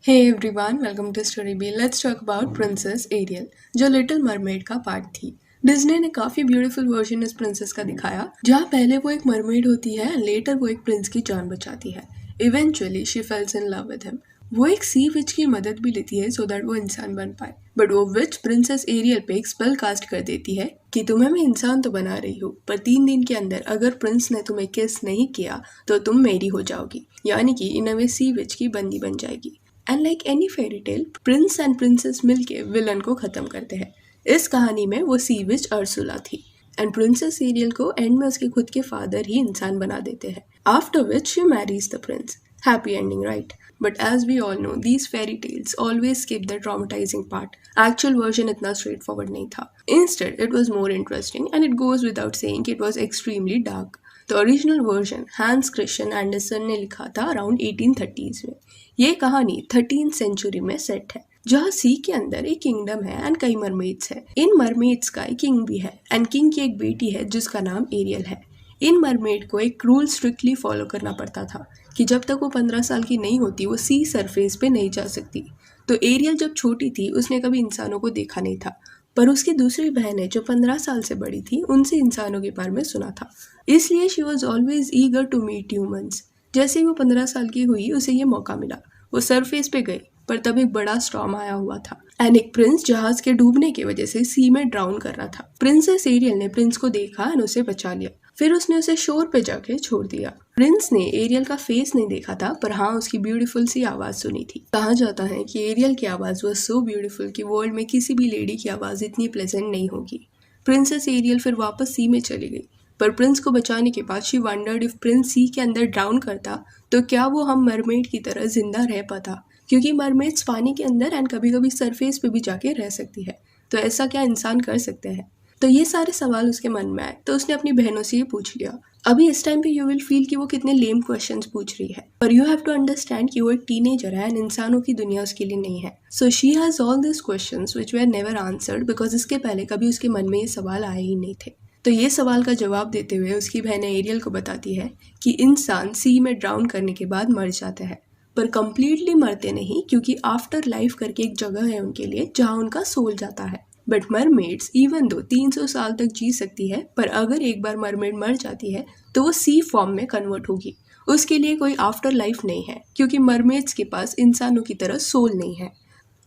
Hey everyone, welcome to Story B. Let's talk about Princess Ariel, जो little mermaid का part थी। Disney ने काफी ब्यूटीफुल वर्जन इस प्रिंसेस का दिखाया, जहाँ पहले वो एक मरमेड होती है, लेटर वो एक प्रिंस की जान बचाती है। Eventually she fails in love with him. वो एक सी विच की मदद भी लेती है सो दैट वो इंसान बन पाए, बट वो विच प्रिंसेस एरियल पे एक स्पेल कास्ट कर देती है कि तुम्हें मैं इंसान तो बना रही हूँ, पर 3 दिन के अंदर अगर प्रिंस ने तुम्हें किस नहीं किया तो तुम मेरी हो जाओगी, यानी कि इन अ वे सी विच की बंदी बन जाएगी। And like any fairy tale, Prince and princess मिलके विलन को खत्म करते हैं। इस कहानी में वो सी विच अर्सुला थी एंड प्रिंसेस एरियल को एंड में उसके खुद के फादर ही इंसान बना देते हैं। After which she marries the prince. Happy ending, right? But as we all know, these fairy tales always skip the traumatizing part. Actual version इतना स्ट्रेट फॉरवर्ड नहीं था। Instead it was more interesting and it goes without saying it was extremely dark. The original version Hans Christian Andersen ने लिखा था around 1830s में। ये कहानी 13th century में सेट है, जहाँ सी के अंदर एक किंगडम है एंड कई मरमेड्स है। इन मरमेड्स का एक किंग भी है एंड किंग की एक बेटी है जिसका नाम एरियल है। इन मरमेड को एक रूल स्ट्रिक्टली फॉलो करना पड़ता था कि जब तक वो 15 साल की नहीं होती वो सी सरफेस पे नहीं जा सकती। तो एरियल जब छोटी थी उसने कभी इंसानों को देखा नहीं था, पर उसकी दूसरी बहन है जो 15 साल से बड़ी थी, उनसे इंसानों के बारे में सुना था। इसलिए she was always eager to meet humans. जैसे ही वो 15 साल की हुई उसे ये मौका मिला। वो सरफेस पे गई, पर तब एक बड़ा स्टॉर्म आया हुआ था एंड एक प्रिंस जहाज के डूबने की वजह से सी में ड्राउन कर रहा था। प्रिंसेस एरियल ने प्रिंस को देखा एंड उसे बचा लिया। फिर उसने उसे शोर पे जाके छोड़ दिया। प्रिंस ने एरियल का फेस नहीं देखा था, पर हाँ उसकी ब्यूटीफुल सी आवाज सुनी थी। कहा जाता है कि एरियल की आवाज वॉज सो ब्यूटीफुल कि वर्ल्ड में किसी भी लेडी की आवाज इतनी प्लेजेंट नहीं होगी। प्रिंसेस एरियल फिर वापस सी में चली गई, पर प्रिंस को बचाने के बाद शी वंडर्ड इफ प्रिंस सी के अंदर ड्राउन करता तो क्या वो हम मरमेड की तरह जिंदा रह पाता, क्योंकि मरमेड्स पानी के अंदर एंड कभी कभी सरफेस पे भी जाके रह सकती है। तो ऐसा क्या इंसान कर सकते हैं? तो ये सारे सवाल उसके मन में आए, तो उसने अपनी बहनों से ये पूछ लिया। अभी इस टाइम पे यू विल फील कि वो कितने लेम क्वेश्चंस पूछ रही है, पर यू हैव टू अंडरस्टैंड कि वो एक टीनेजर है एंड इंसानों की दुनिया उसके लिए नहीं है। So she has all this questions which were never answered because इसके पहले कभी उसके मन में ये सवाल आए ही नहीं थे। तो ये सवाल का जवाब देते हुए उसकी बहन एरियल को बताती है कि इंसान सी में ड्राउन करने के बाद मर जाते हैं, पर कंप्लीटली मरते नहीं, क्योंकि आफ्टर लाइफ करके एक जगह है उनके लिए जहाँ उनका सोल जाता है। बट मरमेड्स इवन दो 300 साल तक जी सकती है, पर अगर एक बार मरमेड मर जाती है तो वो सी फॉर्म में कन्वर्ट होगी। उसके लिए कोई आफ्टर लाइफ नहीं है, क्योंकि मरमेड्स के पास इंसानों की तरह सोल नहीं है।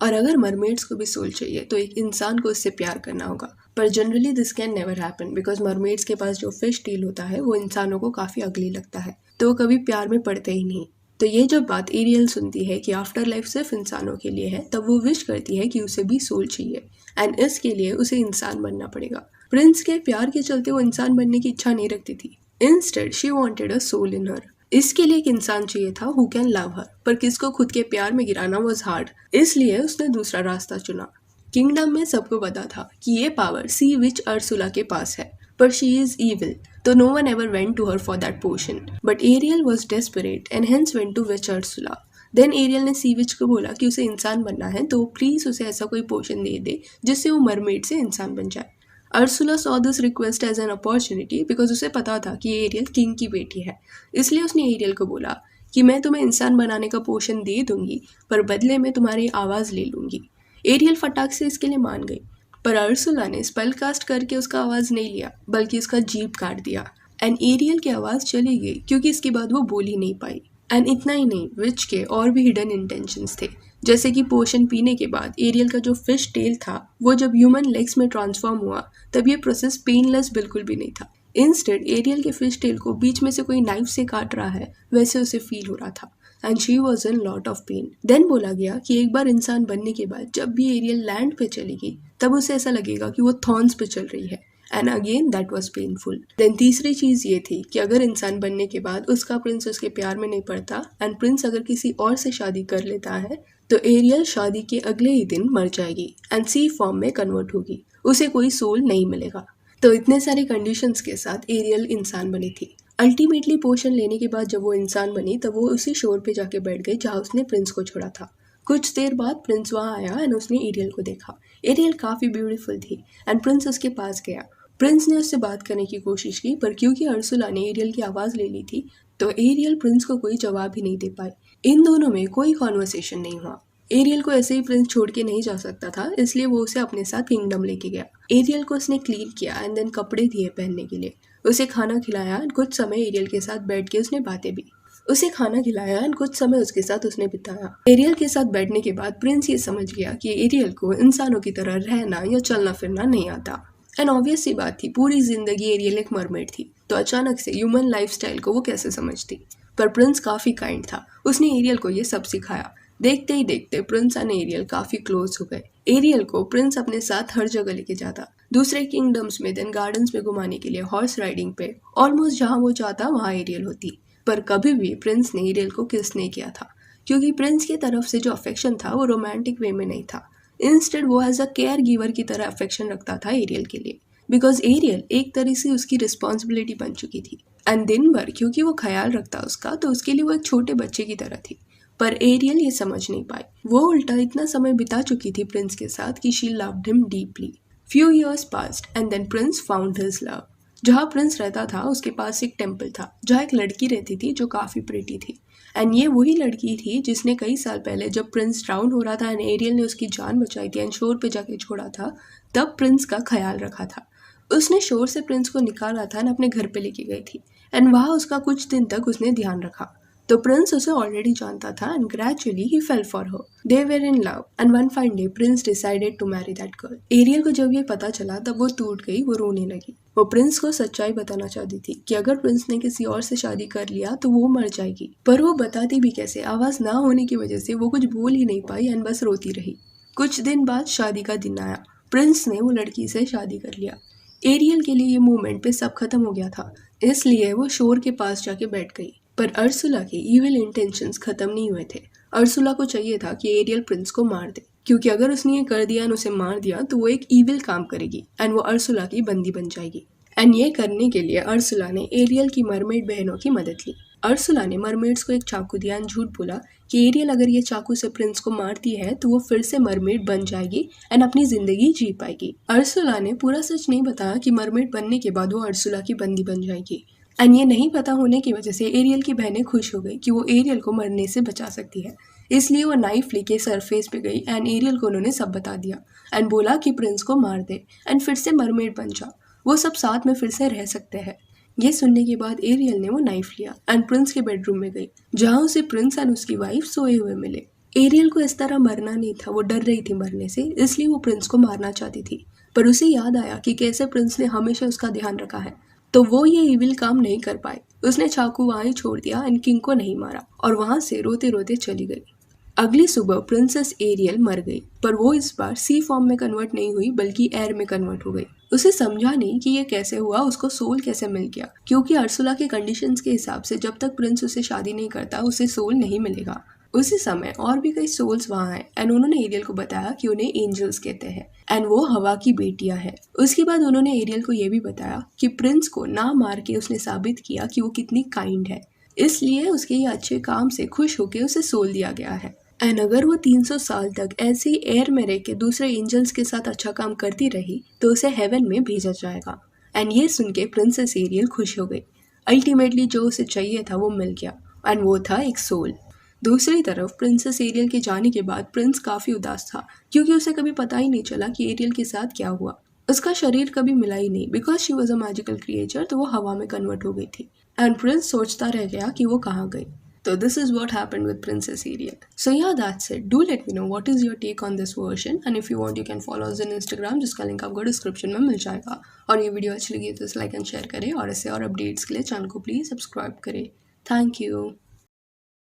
और अगर मरमेड्स को भी सोल चाहिए तो एक इंसान को उससे प्यार करना होगा, पर generally this can never happen because mermaids के पास जो फिश टेल होता है वो इंसानों को काफ़ी अगली लगता है, तो वो कभी प्यार में पड़ते ही नहीं। तो ये जब बात एरियल सुनती है कि आफ्टर लाइफ सिर्फ इंसानों के लिए है, तब वो विश करती है कि उसे भी सोल चाहिए एंड इसके लिए उसे इंसान बनना पड़ेगा। प्रिंस के प्यार के चलते वो इंसान बनने की इच्छा नहीं रखती थी। Instead she wanted a soul in her. इसके लिए एक इंसान चाहिए था हु कैन लव हर, पर किसको खुद के प्यार में गिराना वाज हार्ड, इसलिए उसने दूसरा रास्ता चुना। किंगडम में सबको पता था कि ये पावर सी विच अर्सुला के पास है, पर शी इज evil, तो no one ever went to her for that potion. But Ariel was desperate and hence went to witch Ursula. Then Ariel ने सी विच को बोला कि उसे इंसान बनना है तो प्लीज उसे ऐसा कोई पोशन दे दे जिससे वो मरमेड से इंसान बन जाए। Ursula saw this request as an opportunity because उसे पता था कि एरियल किंग की बेटी है, इसलिए उसने एरियल को बोला कि मैं तुम्हें इंसान बनाने का पोशन दे दूंगी, पर बदले में तुम्हारी आवाज़ ले लूंगी। एरियल फटाक से इसके लिए मान गई, पर अर्सुला ने स्पेल कास्ट करके उसका आवाज़ नहीं लिया बल्कि उसका जीभ काट दिया एंड एरियल की आवाज़ चली गई, क्योंकि इसके बाद वो बोल ही नहीं पाई। एंड इतना ही नहीं, विच के और भी हिडन इंटेंशंस थे, जैसे कि पोशन पीने के बाद एरियल का जो फिश टेल था वो जब ह्यूमन लेग्स में ट्रांसफॉर्म हुआ तब ये प्रोसेस पेनलेस बिल्कुल भी नहीं था। इंस्टेड एरियल के फिश टेल को बीच में से कोई नाइफ से काट रहा है वैसे उसे फील हो रहा था and she was in lot of pain. Then बोला गया कि एक बार इंसान बनने के बाद जब भी एरियल लैंड पे चलेगी तब उसे ऐसा लगेगा कि वो थॉर्न्स पे चल रही है and again that was painful. Then तीसरी चीज ये थी कि अगर इंसान बनने के बाद उसका प्रिंस उसके प्यार में नहीं पड़ता एंड प्रिंस अगर किसी और से शादी कर लेता है तो एरियल शादी के अगले ही दिन मर जाएगी एंड सी फॉर्म में कन्वर्ट होगी, उसे कोई सोल नहीं मिलेगा। तो इतने सारे कंडीशंस के साथ एरियल इंसान बनी थी। अल्टीमेटली पोशन लेने के बाद जब वो इंसान बनी तब वो उसी शोर पे जाके बैठ गई जहाँ उसने प्रिंस को छोड़ा था। कुछ देर बाद प्रिंस वहाँ आया एंड उसने एरियल को देखा। एरियल काफ़ी ब्यूटीफुल थी एंड प्रिंस उसके पास गया। प्रिंस ने उससे बात करने की कोशिश की, पर क्योंकि अर्सुला ने एरियल की आवाज़ ले ली थी तो एरियल प्रिंस को कोई जवाब ही नहीं दे पाई। इन दोनों में कोई कॉन्वर्सेशन नहीं हुआ। एरियल को ऐसे ही प्रिंस छोड़ के नहीं जा सकता था, इसलिए वो उसे अपने साथ किंगडम लेके गया। एरियल को उसने क्लीन किया एंड देन कपड़े दिए पहनने के लिए, उसे खाना खिलाया एंड कुछ समय एरियल के साथ बैठ के उसने बातें भी उसे खाना खिलाया एंड कुछ समय उसके साथ उसने बिताया। एरियल के साथ बैठने के बाद प्रिंस ये समझ गया कि एरियल को इंसानों की तरह रहना या चलना फिरना नहीं आता। एंड ऑब्वियस सी बात थी, पूरी जिंदगी एरियल एक मरमेड थी, तो अचानक से ह्यूमन लाइफस्टाइल को वो कैसे समझती। पर प्रिंस काफी काइंड था, उसने एरियल को ये सब सिखाया। देखते ही देखते प्रिंस एंड एरियल काफी क्लोज हो गए। एरियल को प्रिंस अपने साथ हर जगह लेके जाता, दूसरे किंगडम्स में, देन गार्डन्स में घुमाने के लिए, हॉर्स राइडिंग पे, ऑलमोस्ट जहाँ वो जाता वहाँ एरियल होती। पर कभी भी प्रिंस ने एरियल को किस नहीं किया था, क्योंकि प्रिंस की तरफ से जो अफेक्शन था वो रोमांटिक वे में नहीं था। इंस्टेड वो एज अ केयर गिवर की तरह अफेक्शन रखता था एरियल के लिए, बिकॉज एरियल एक तरह से उसकी रिस्पॉन्सिबिलिटी बन चुकी थी। एंड दिन भर क्योंकि वो ख्याल रखता उसका, तो उसके लिए वो एक छोटे बच्चे की तरह थी। पर एरियल ये समझ नहीं पाई, वो उल्टा इतना समय बिता चुकी थी प्रिंस के साथ कि she loved him deeply. Few years passed and then prince found his love. जहाँ प्रिंस रहता था उसके पास एक टेम्पल था, जहाँ एक लड़की रहती थी जो काफी प्रिटी थी। एंड ये वही लड़की थी जिसने कई साल पहले जब प्रिंस डाउन हो रहा था एंड एरियल ने उसकी जान बचाई थी एंड शोर पे जाके छोड़ा था, तब प्रिंस का ख्याल रखा था। उसने शोर से प्रिंस को निकाला था एंड अपने घर पे लेके गई थी, एंड वहाँ उसका कुछ दिन तक उसने ध्यान रखा। तो प्रिंस उसे ऑलरेडी जानता था एंड ग्रेजुअली ही fell for her. They were in love and one fine day prince decided to marry that girl. Ariel को जब ये पता चला तब वो टूट गई, वो रोने लगी। वो प्रिंस को सच्चाई बताना चाहती थी कि अगर प्रिंस ने किसी और से शादी कर लिया तो वो मर जाएगी, पर वो बताती भी कैसे। आवाज ना होने की वजह से वो कुछ बोल ही नहीं पाई एंड बस रोती रही। कुछ दिन बाद शादी का दिन आया, प्रिंस ने वो लड़की से शादी कर लिया। एरियल के लिए ये मूवमेंट पे सब खत्म हो गया था, इसलिए वो शोर के पास जाके बैठ गई। पर अर्सुला के इविल इंटेंशंस खत्म नहीं हुए थे। अर्सुला को चाहिए था कि एरियल प्रिंस को मार दे, क्योंकि अगर उसने ये कर दिया एंड उसे मार दिया तो वो एक इविल काम करेगी एंड वो अर्सुला की बंदी बन जाएगी। एंड ये करने के लिए अर्सुला ने एरियल की मरमेड बहनों की मदद ली। अर्सुला ने मरमेड्स को एक चाकू दिया एंड झूठ बोला कि एरियल अगर ये चाकू से प्रिंस को मारती है तो वो फिर से मरमेड बन जाएगी एंड अपनी जिंदगी जी पाएगी। अर्सुला ने पूरा सच नहीं बताया कि मरमेड बनने के बाद वो अर्सुला की बंदी बन जाएगी। एंड ये नहीं पता होने की वजह से एरियल की बहनें खुश हो गई कि वो एरियल को मरने से बचा सकती है, इसलिए वो नाइफ लेके सरफेस पे गई एंड एरियल को उन्होंने सब बता दिया एंड बोला कि प्रिंस को मार दे एंड फिर से मरमेड बन जा, वो सब साथ में फिर से रह सकते हैं। ये सुनने के बाद एरियल ने वो नाइफ लिया एंड प्रिंस के बेडरूम में गई, जहाँ उसे प्रिंस एंड उसकी वाइफ सोए हुए मिले। एरियल को इस तरह मरना नहीं था, वो डर रही थी मरने से, इसलिए वो प्रिंस को मारना चाहती थी। पर उसे याद आया कि कैसे प्रिंस ने हमेशा उसका ध्यान रखा है, तो वो ये इविल काम नहीं कर पाई। उसने चाकू वहां ही छोड़ दिया एंड किंग को नहीं मारा और वहां से रोते रोते चली गई। अगली सुबह प्रिंसेस एरियल मर गई, पर वो इस बार सी फॉर्म में कन्वर्ट नहीं हुई बल्कि एयर में कन्वर्ट हो गई। उसे समझा नहीं कि ये कैसे हुआ, उसको सोल कैसे मिल गया, क्योंकि अर्सुला के कंडीशंस के हिसाब से जब तक प्रिंस उसे शादी नहीं करता उसे सोल नहीं मिलेगा। उसी समय और भी कई सोल्स वहाँ आए एंड उन्होंने एरियल को बताया कि उन्हें एंजल्स कहते हैं एंड वो हवा की बेटियां हैं। उसके बाद उन्होंने एरियल को ये भी बताया कि प्रिंस को ना मार के उसने साबित किया कि वो कितनी काइंड है, इसलिए उसके ये अच्छे काम से खुश होकर उसे सोल दिया गया है। एंड अगर वो 300 साल तक ऐसे ही एयर में रह के दूसरे एंजल्स के साथ अच्छा काम करती रही तो उसे हेवन में भेजा जाएगा। एंड ये सुन के प्रिंसेस एरियल खुश हो गई। अल्टीमेटली जो उसे चाहिए था वो मिल गया एंड वो था एक सोल। दूसरी तरफ प्रिंसेस एरियल के जाने के बाद प्रिंस काफी उदास था, क्योंकि उसे कभी पता ही नहीं चला कि एरियल के साथ क्या हुआ। उसका शरीर कभी मिला ही नहीं, because she was a magical creature, तो वो हवा में कन्वर्ट हो गई थी एंड प्रिंस सोचता रह गया कि वो कहाँ गई। So this is what happened with Princess Ariel. So yeah, that's it. Do let me know what is your take on this version, and if you want you can follow us on Instagram, जिसका link आपको description में मिल जाएगा। और ये video अच्छी लगी तो इसे लाइक एंड शेयर करें और ऐसे और अपडेट्स के लिए चैनल को प्लीज सब्सक्राइब करें। Thank you.